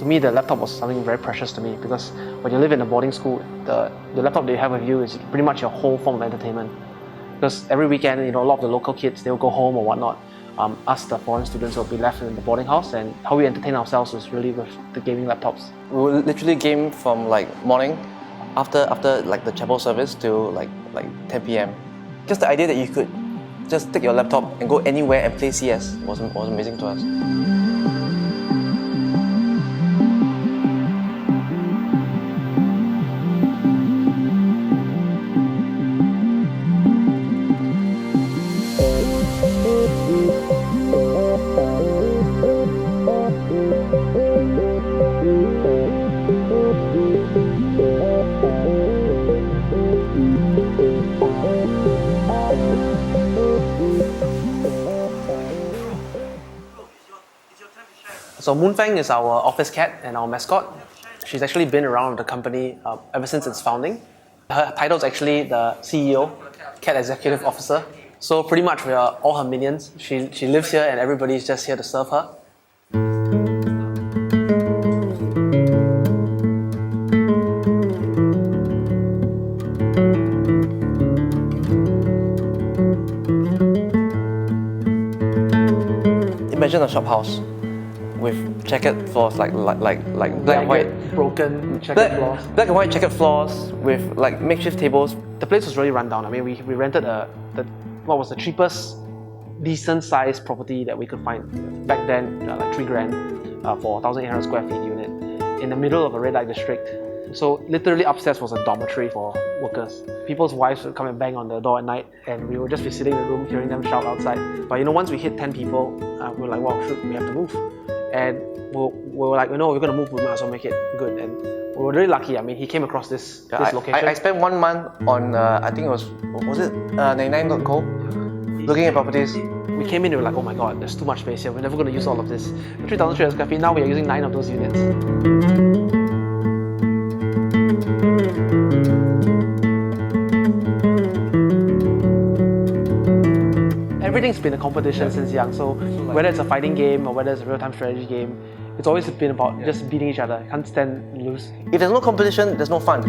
To me, the laptop was something very precious to me because when you live in a boarding school, the laptop that you have with you is pretty much your whole form of entertainment. Because every weekend, a lot of the local kids, they'll go home or whatnot. Us, the foreign students, will be left in the boarding house, and how we entertain ourselves was really with the gaming laptops. We would literally game from morning, after the chapel service till like 10 p.m. Just the idea that you could just take your laptop and go anywhere and play CS was amazing to us. So Moonfang is our office cat and our mascot. She's actually been around the company ever since its founding. Her title is actually the CEO, Cat Executive Officer. So pretty much we are all her minions. She lives here and everybody's just here to serve her. Imagine a shophouse with checkered floors, like black and white, broken checkered floors. Black and white checkered floors with makeshift tables. The place was really run down. I mean, we rented what was the cheapest, decent sized property that we could find back then, like $3,000 for 1,800 square feet unit in the middle of a red light district. So literally upstairs was a dormitory for workers. People's wives would come and bang on the door at night, and we would just be sitting in the room hearing them shout outside. But once we hit 10 people, we were like, wow, shoot, we have to move. And we were like, we're going to move, we might as well make it good. And we were really lucky. I mean, he came across this location. I spent 1 month on, I think it was it 99.co, looking at properties. We came in and we were like, oh my god, there's too much space here. We're never going to use all of this. 3,300 square feet, now we are using 9 of those units. Everything's been a competition since young, so whether it's a fighting game or whether it's a real-time strategy game, it's always been about just beating each other. Can't stand lose. If there's no competition, there's no fun.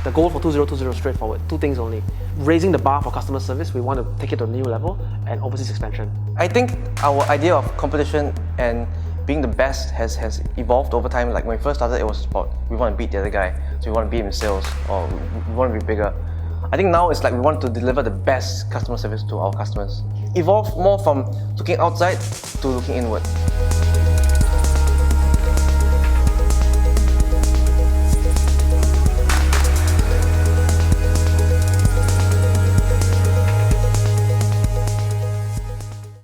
The goal for 2020 is straightforward, 2 things only. Raising the bar for customer service, we want to take it to a new level, and overseas expansion. I think our idea of competition and being the best has evolved over time. Like when we first started, it was about we want to beat the other guy, so we want to beat him in sales, or we want to be bigger. I think now it's like we want to deliver the best customer service to our customers. Evolve more from looking outside to looking inward.